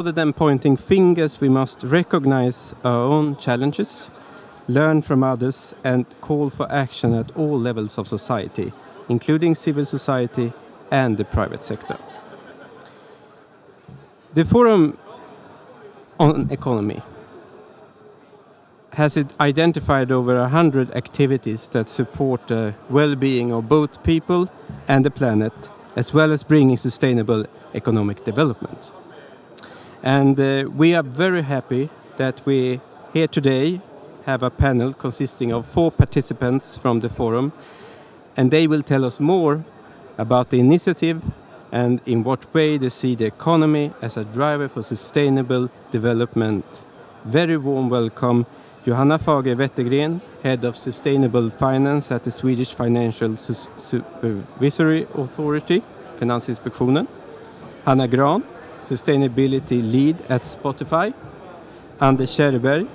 Rather than pointing fingers, we must recognize our own challenges, learn from others, and call for action at all levels of society, including civil society and the private sector. The Forum on Economy has identified over 100 activities that support the well-being of both people and the planet, as well as bringing sustainable economic development. And we are very happy that we here today have a panel consisting of 4 participants from the forum, and they will tell us more about the initiative and in what way they see the economy as a driver for sustainable development. Very warm welcome, Johanna Fager Wettergren, Head of Sustainable Finance at the Swedish Financial Supervisory Authority, Finansinspektionen. Hanna Gran, Sustainability Lead at Spotify. Anders Kärrberg,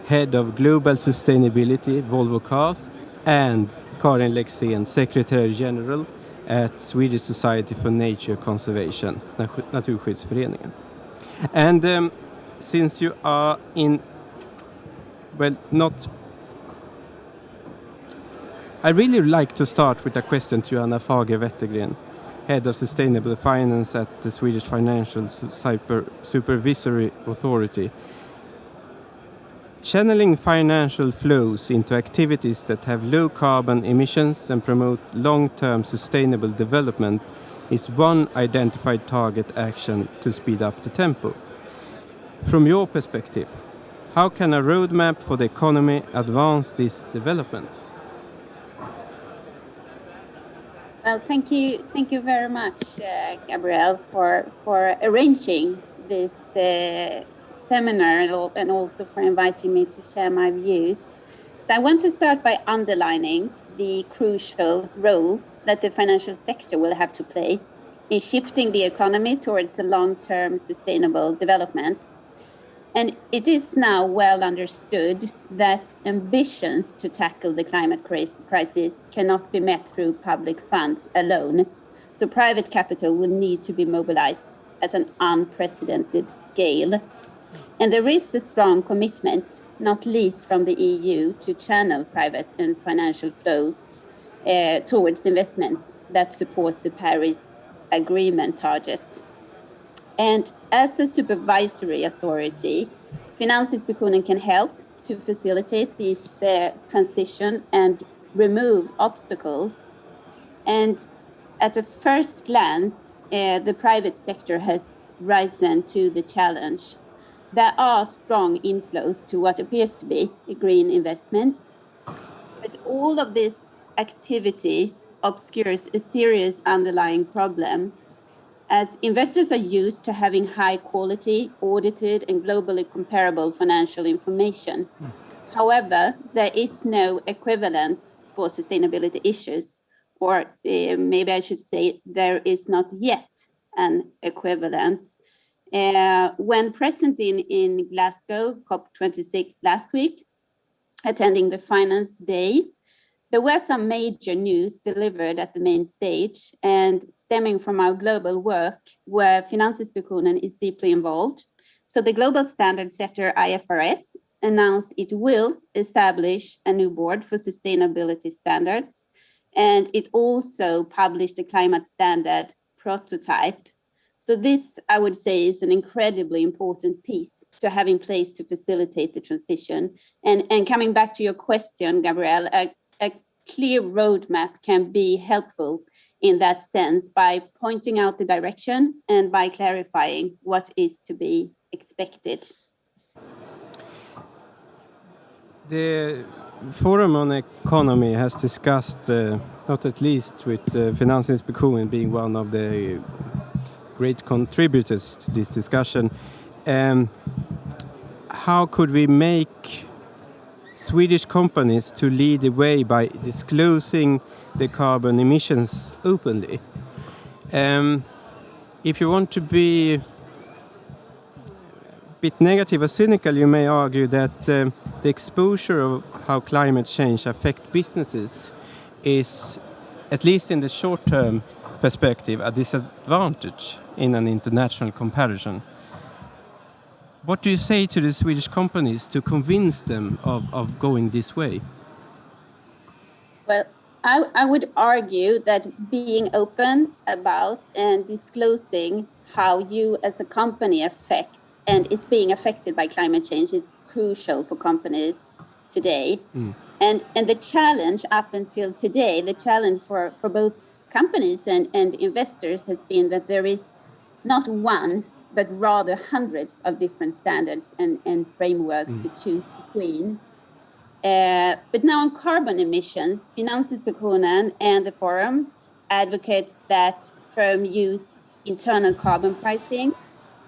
Head of Global Sustainability, Volvo Cars. And Karin Lexén, Secretary General at Swedish Society for Nature Conservation, Naturskyddsföreningen. And since you are I really like to start with a question to Johanna Fager Wettergren, Head of Sustainable Finance at the Swedish Financial Supervisory Authority. Channeling financial flows into activities that have low carbon emissions and promote long-term sustainable development is one identified target action to speed up the tempo. From your perspective, how can a roadmap for the economy advance this development? Well, thank you very much, Gabrielle, for arranging this seminar and also for inviting me to share my views. So I want to start by underlining the crucial role that the financial sector will have to play in shifting the economy towards a long-term sustainable development. And it is now well understood that ambitions to tackle the climate crisis cannot be met through public funds alone. So private capital will need to be mobilized at an unprecedented scale. And there is a strong commitment, not least from the EU, to channel private and financial flows towards investments that support the Paris Agreement targets. And as a supervisory authority, Finansinspektionen can help to facilitate this transition and remove obstacles. And at a first glance, the private sector has risen to the challenge. There are strong inflows to what appears to be green investments, but all of this activity obscures a serious underlying problem, as investors are used to having high quality, audited and globally comparable financial information. However, there is no equivalent for sustainability issues, or maybe I should say there is not yet an equivalent. When present in Glasgow, COP26 last week, attending the Finance Day, there were some major news delivered at the main stage and stemming from our global work where Finansinspektionen is deeply involved. So the global standard setter IFRS announced it will establish a new board for sustainability standards. And it also published a climate standard prototype. So this, I would say, is an incredibly important piece to have in place to facilitate the transition. And coming back to your question, Gabrielle, a clear roadmap can be helpful in that sense by pointing out the direction and by clarifying what is to be expected. The Forum on Economy has discussed, not at least with Finansinspektionen being one of the great contributors to this discussion, how could we make Swedish companies to lead the way by disclosing the carbon emissions openly? If you want to be a bit negative or cynical, you may argue that the exposure of how climate change affects businesses is, at least in the short-term perspective, a disadvantage in an international comparison. What do you say to the Swedish companies to convince them of going this way? Well, I would argue that being open about and disclosing how you as a company affect and is being affected by climate change is crucial for companies today. And the challenge up until today, the challenge for both companies and investors has been that there is not one, but rather hundreds of different standards and frameworks to choose between. But now on carbon emissions, Finansinspektionen and the Forum advocates that firm use internal carbon pricing,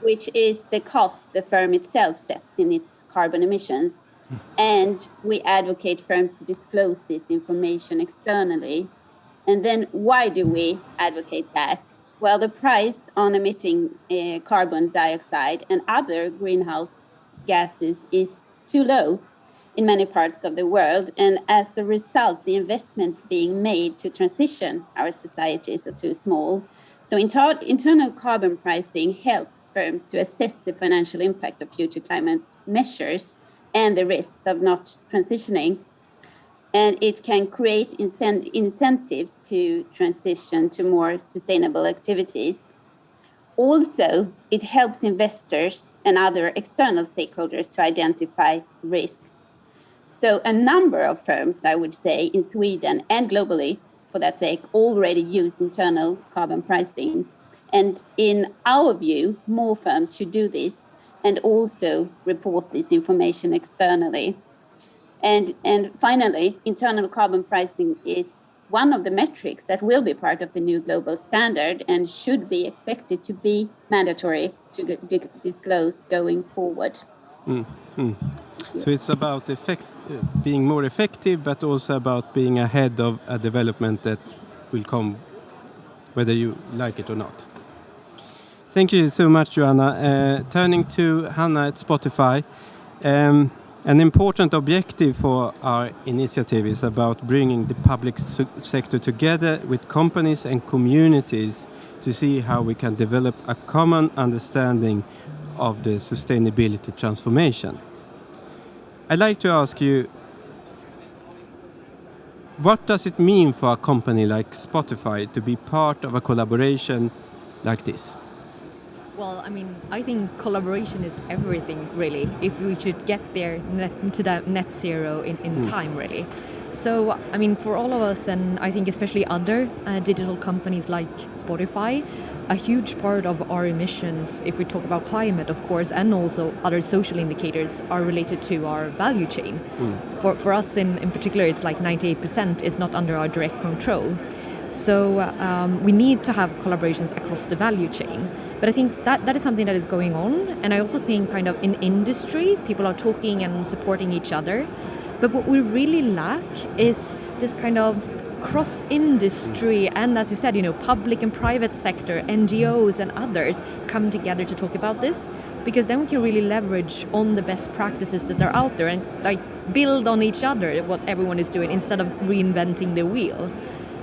which is the cost the firm itself sets in its carbon emissions. And we advocate firms to disclose this information externally. And then why do we advocate that? Well, the price on emitting carbon dioxide and other greenhouse gases is too low in many parts of the world. And as a result, the investments being made to transition our societies are too small. So internal carbon pricing helps firms to assess the financial impact of future climate measures and the risks of not transitioning. And it can create incentives to transition to more sustainable activities. Also, it helps investors and other external stakeholders to identify risks. So a number of firms, I would say, in Sweden and globally, for that sake, already use internal carbon pricing. And in our view, more firms should do this and also report this information externally. And finally, internal carbon pricing is one of the metrics that will be part of the new global standard and should be expected to be mandatory to disclose going forward. So it's about being more effective, but also about being ahead of a development that will come whether you like it or not. Thank you so much, Joanna. Turning to Hannah at Spotify, an important objective for our initiative is about bringing the public sector together with companies and communities to see how we can develop a common understanding of the sustainability transformation. I'd like to ask you, what does it mean for a company like Spotify to be part of a collaboration like this? Well, I mean, I think collaboration is everything, really, if we should get there to that net zero in time, really. So, I mean, for all of us, and I think especially other digital companies like Spotify, a huge part of our emissions, if we talk about climate, of course, and also other social indicators, are related to our value chain. For us in particular, it's like 98% is not under our direct control. So we need to have collaborations across the value chain. But I think that is something that is going on. And I also think kind of in industry, people are talking and supporting each other. But what we really lack is this kind of cross-industry and, as you said, public and private sector, NGOs and others come together to talk about this, because then we can really leverage on the best practices that are out there and like build on each other what everyone is doing instead of reinventing the wheel.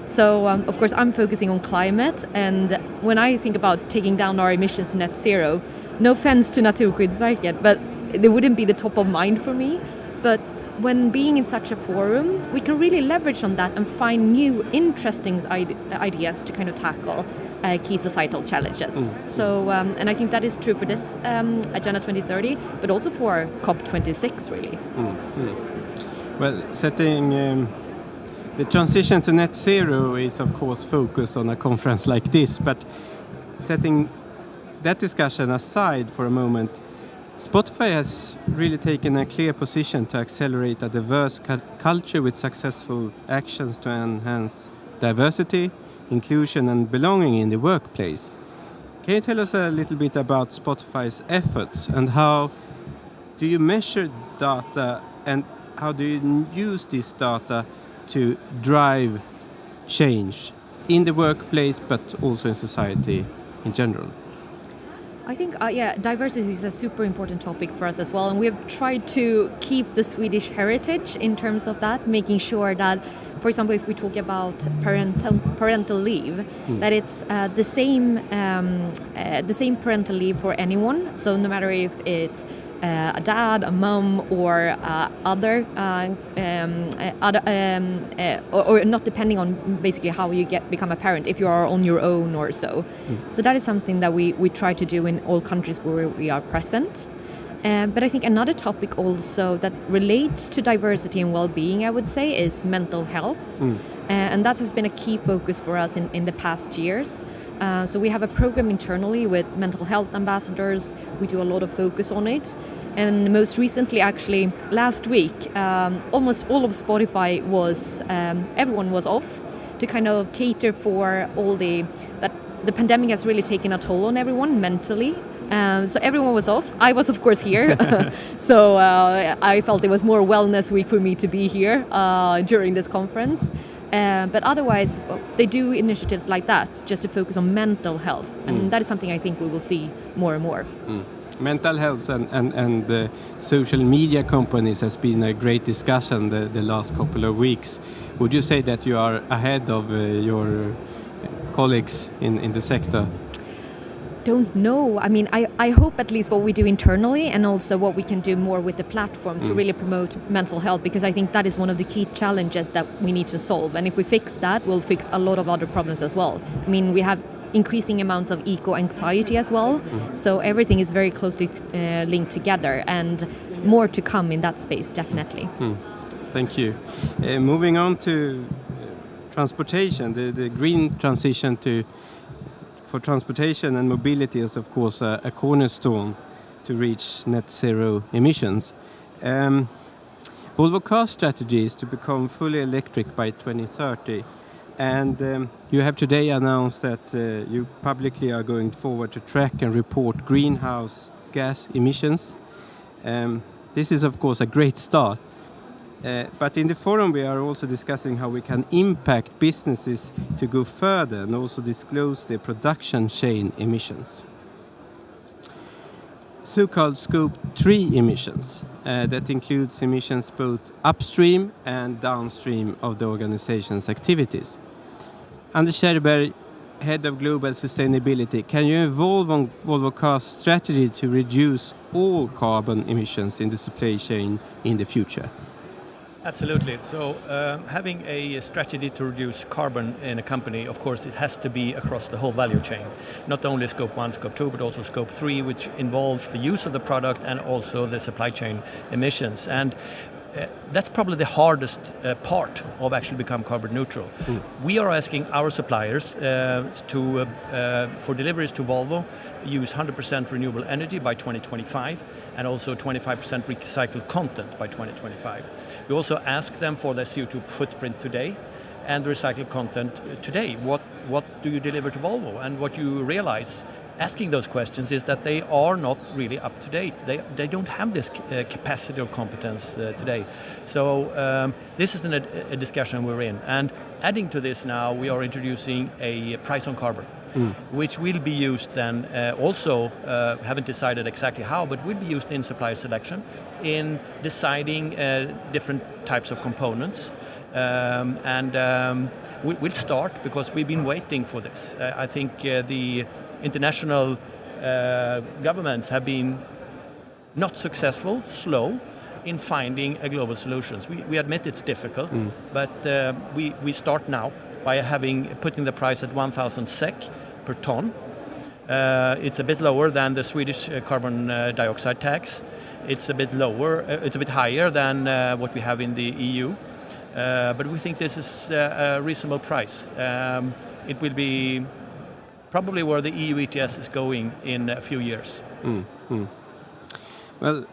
So, of course, I'm focusing on climate, and when I think about taking down our emissions to net zero, no offense to Naturskyddsverket, but they wouldn't be the top of mind for me. But when being in such a forum, we can really leverage on that and find new, interesting ideas to kind of tackle key societal challenges. So, and I think that is true for this Agenda 2030, but also for COP26, really. Well, setting the transition to net zero is, of course, focused on a conference like this, but setting that discussion aside for a moment, Spotify has really taken a clear position to accelerate a diverse culture with successful actions to enhance diversity, inclusion and belonging in the workplace. Can you tell us a little bit about Spotify's efforts and how do you measure data and how do you use this data to drive change in the workplace but also in society in general? I think, diversity is a super important topic for us as well, and we have tried to keep the Swedish heritage in terms of that, making sure that, for example, if we talk about parental leave, that it's the same parental leave for anyone. So no matter if it's a dad, a mom, or or not depending on basically how you become a parent, if you are on your own or so. So that is something that we try to do in all countries where we are present. But I think another topic also that relates to diversity and well-being, I would say, is mental health. And that has been a key focus for us in the past years. So we have a program internally with mental health ambassadors. We do a lot of focus on it. And most recently, actually, last week, almost all of Spotify everyone was off to kind of cater for that the pandemic has really taken a toll on everyone mentally. So everyone was off. I was, of course, here. So I felt it was more wellness week for me to be here during this conference. But otherwise, they do initiatives like that just to focus on mental health. And that is something I think we will see more and more. Mental health and the social media companies has been a great discussion the last couple of weeks. Would you say that you are ahead of your colleagues in the sector? Don't know. I mean, I hope at least what we do internally and also what we can do more with the platform to really promote mental health, because I think that is one of the key challenges that we need to solve. And if we fix that, we'll fix a lot of other problems as well. I mean, we have increasing amounts of eco-anxiety as well. So everything is very closely linked together, and more to come in that space, definitely. Thank you. Moving on to transportation, the green transition for transportation and mobility is, of course, a cornerstone to reach net zero emissions. Volvo Cars' strategy is to become fully electric by 2030. And you have today announced that you publicly are going forward to track and report greenhouse gas emissions. This is, of course, a great start. But in the forum, we are also discussing how we can impact businesses to go further and also disclose their production chain emissions. So-called Scope 3 emissions, that includes emissions both upstream and downstream of the organization's activities. Anders Kärrberg, Head of Global Sustainability, can you evolve on Volvo Cars' strategy to reduce all carbon emissions in the supply chain in the future? Absolutely. So having a strategy to reduce carbon in a company, of course, it has to be across the whole value chain. Not only Scope 1, Scope 2, but also Scope 3, which involves the use of the product and also the supply chain emissions. And that's probably the hardest part of actually become carbon neutral. We are asking our suppliers for deliveries to Volvo, use 100% renewable energy by 2025 and also 25% recycled content by 2025. We also ask them for their CO2 footprint today and the recycled content today. What do you deliver to Volvo? And what you realize asking those questions is that they are not really up to date. They don't have this capacity or competence today. So this is a discussion we're in. And adding to this now, we are introducing a price on carbon, which will be used then also, haven't decided exactly how, but will be used in supplier selection, in deciding different types of components. We'll start because we've been waiting for this. I think the international governments have been not successful, slow in finding a global solutions. We admit it's difficult, but we start now by putting the price at 1,000 SEK per ton. It's a bit lower than the Swedish carbon dioxide tax. It's a bit lower. It's a bit higher than what we have in the EU. But we think this is a reasonable price. It will be probably where the EU ETS is going in a few years. Well,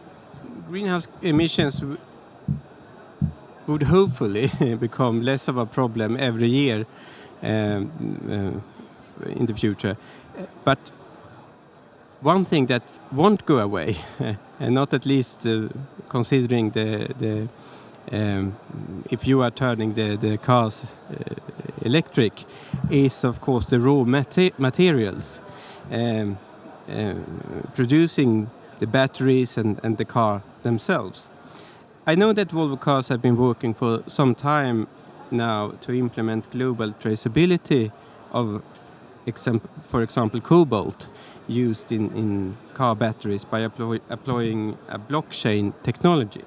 greenhouse emissions would hopefully become less of a problem every year in the future. But one thing that won't go away, and not at least considering the if you are turning the cars electric, is of course the raw materials producing the batteries and the car themselves. I know that Volvo Cars have been working for some time now to implement global traceability of, for example, cobalt used in car batteries by employing a blockchain technology.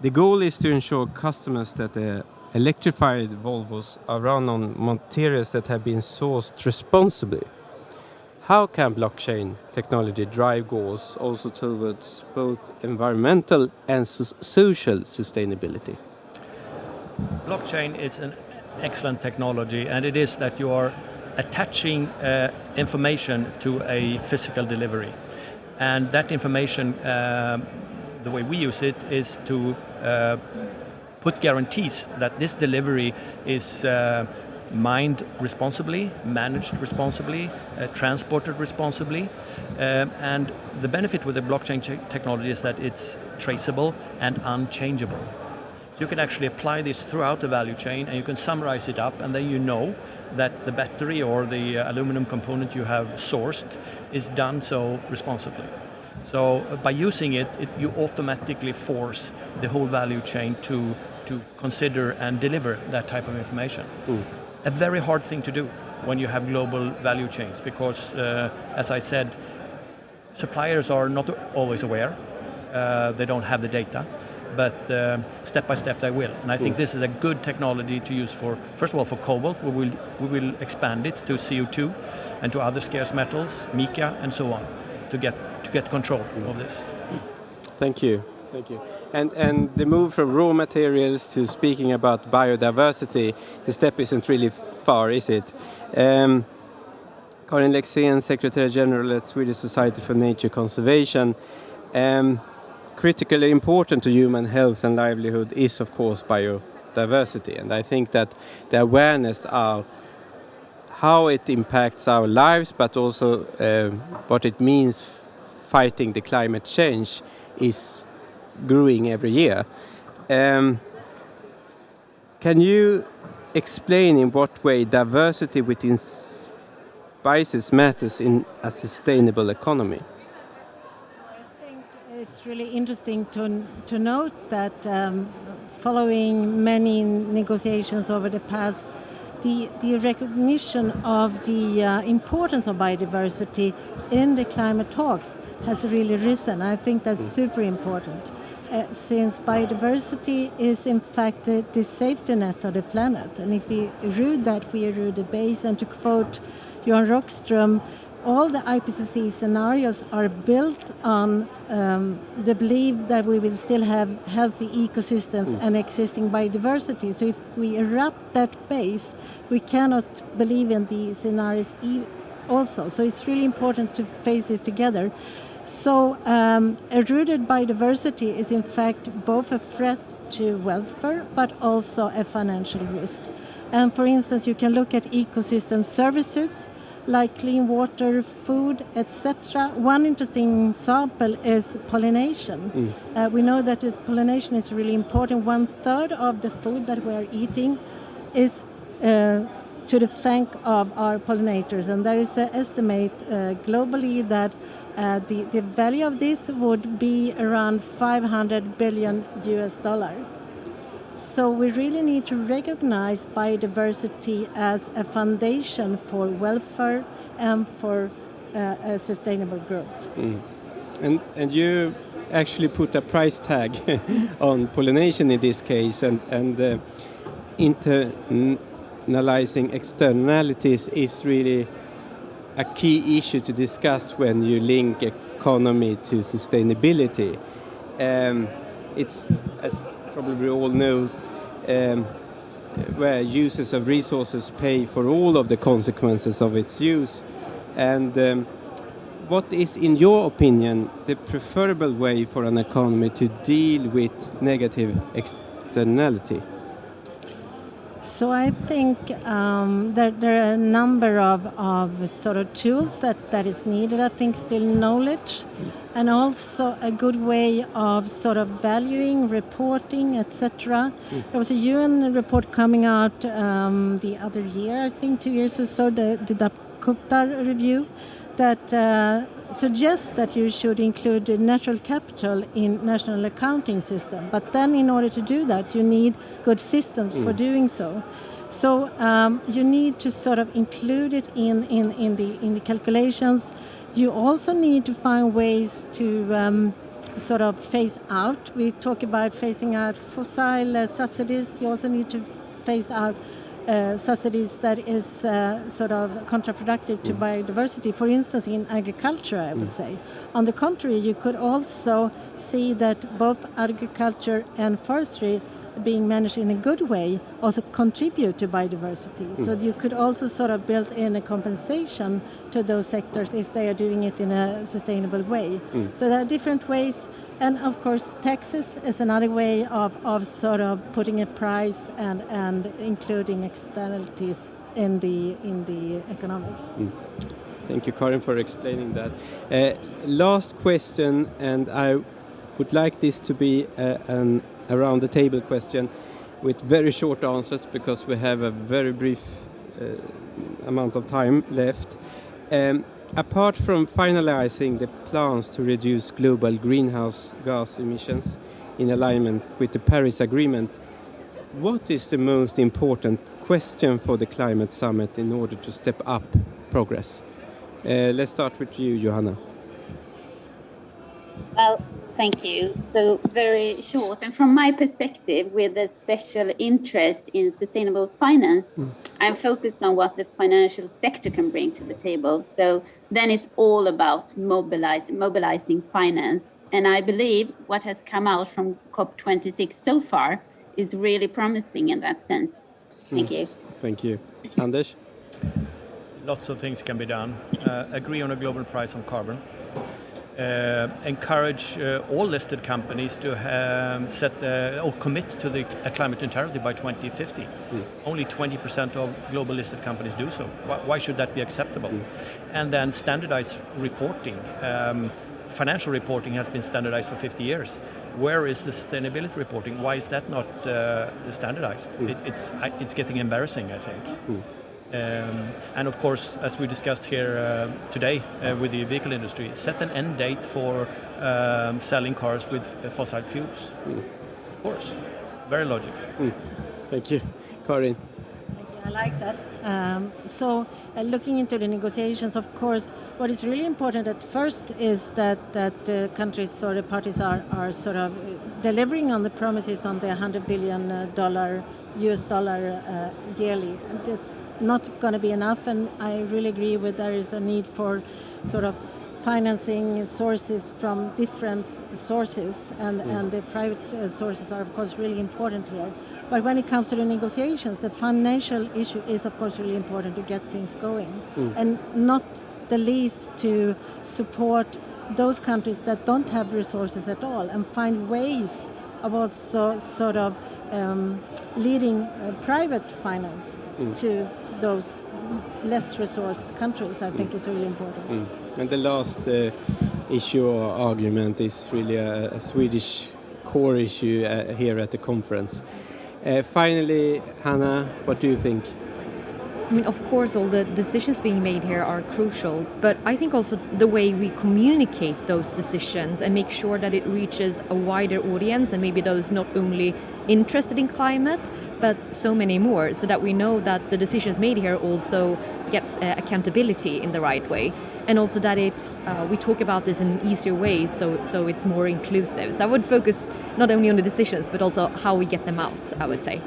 The goal is to ensure customers that the electrified Volvos are run on materials that have been sourced responsibly. How can blockchain technology drive goals also towards both environmental and social sustainability? Blockchain is an excellent technology, and it is that you are attaching information to a physical delivery. And that information, the way we use it, is to put guarantees that this delivery is mined responsibly, managed responsibly, transported responsibly. And the benefit with the blockchain technology is that it's traceable and unchangeable. So you can actually apply this throughout the value chain, and you can summarize it up, and then you know that the battery or the aluminum component you have sourced is done so responsibly. So by using it, you automatically force the whole value chain to consider and deliver that type of information. A very hard thing to do when you have global value chains, because as I said, suppliers are not always aware. They don't have the data, but step by step they will. And I think this is a good technology to use for, first of all, for cobalt. We will expand it to CO2 and to other scarce metals, mica and so on, to get control of this. Thank you. Thank you. And the move from raw materials to speaking about biodiversity, the step isn't really far, is it? Karin Lexén, Secretary General at Swedish Society for Nature Conservation. Critically important to human health and livelihood is, of course, biodiversity. And I think that the awareness of how it impacts our lives, but also what it means fighting the climate change is growing every year. Can you explain in what way diversity within spices matters in a sustainable economy? I think it's really interesting to note that following many negotiations over the past, the recognition of the importance of biodiversity in the climate talks has really risen. I think that's super important, since biodiversity is in fact the safety net of the planet. And if we erode that, we erode the base. And to quote Johan Rockström, all the IPCC scenarios are built on the belief that we will still have healthy ecosystems and existing biodiversity. So if we erupt that base, we cannot believe in the scenarios also. So it's really important to face this together. So eroded biodiversity is in fact both a threat to welfare but also a financial risk. And for instance, you can look at ecosystem services like clean water, food, etc. One interesting example is pollination. We know that pollination is really important. 1/3 of the food that we are eating is to the thank of our pollinators, and there is an estimate globally that the value of this would be around $500 billion. So we really need to recognize biodiversity as a foundation for welfare and for a sustainable growth. And you actually put a price tag on pollination in this case, and internalizing externalities is really a key issue to discuss when you link economy to sustainability. It's, as probably all know, where users of resources pay for all of the consequences of its use. And what is, in your opinion, the preferable way for an economy to deal with negative externality? So I think that there are a number of sort of tools that is needed. I think still knowledge, and also a good way of sort of valuing, reporting, etc. There was a UN report coming out the other year, I think 2 years or so, the Dakota review, that suggests that you should include natural capital in national accounting system. But then in order to do that, you need good systems for doing so. So you need to sort of include it in the calculations. You also need to find ways to sort of phase out. We talk about phasing out fossil subsidies. You also need to phase out subsidies that is sort of counterproductive to biodiversity. For instance, in agriculture, I would say. On the contrary, you could also see that both agriculture and forestry being managed in a good way also contribute to biodiversity. So you could also sort of build in a compensation to those sectors if they are doing it in a sustainable way. So there are different ways, and of course taxes is another way of sort of putting a price and including externalities in the economics. Thank you, Karin, for explaining that. Last question, and I would like this to be an around the table question with very short answers because we have a very brief amount of time left. Apart from finalizing the plans to reduce global greenhouse gas emissions in alignment with the Paris Agreement, what is the most important question for the climate summit in order to step up progress? Let's start with you, Johanna. Well, thank you. So very short, and from my perspective, with a special interest in sustainable finance, I'm focused on what the financial sector can bring to the table. So then it's all about mobilizing finance. And I believe what has come out from COP26 so far is really promising in that sense. Thank you. Thank you. Anders? Lots of things can be done. Agree on a global price on carbon. Encourage all listed companies to set or commit to the climate neutrality by 2050. Only 20% of global listed companies do so. Why should that be acceptable? And then standardize reporting. Financial reporting has been standardized for 50 years. Where is the sustainability reporting? Why is that not standardized? It's getting embarrassing, I think. And of course, as we discussed here today with the vehicle industry, set an end date for selling cars with fossil fuels. Of course, very logical. Thank you. Karin? Thank you. I like that. So looking into the negotiations, of course, what is really important at first is that the countries or the parties are sort of delivering on the promises on the $100 billion US dollar yearly. And this not going to be enough, and I really agree with there is a need for sort of financing sources from different sources, and the private sources are of course really important here. But when it comes to the negotiations, the financial issue is of course really important to get things going, and not the least to support those countries that don't have resources at all, and find ways of also sort of leading private finance to those less resourced countries, I think is really important. And the last issue or argument is really a Swedish core issue here at the conference. Finally, Hannah, what do you think? I mean, of course, all the decisions being made here are crucial, but I think also the way we communicate those decisions and make sure that it reaches a wider audience, and maybe those not only interested in climate, but so many more, so that we know that the decisions made here also gets accountability in the right way, and also that it's we talk about this in an easier way, so it's more inclusive. So I would focus not only on the decisions, but also how we get them out, I would say.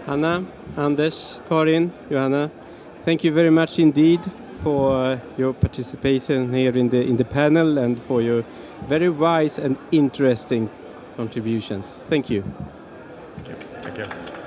Hanna, Anders, Karin, Johanna, thank you very much indeed for your participation here in the panel and for your very wise and interesting contributions. Thank you. Thank you.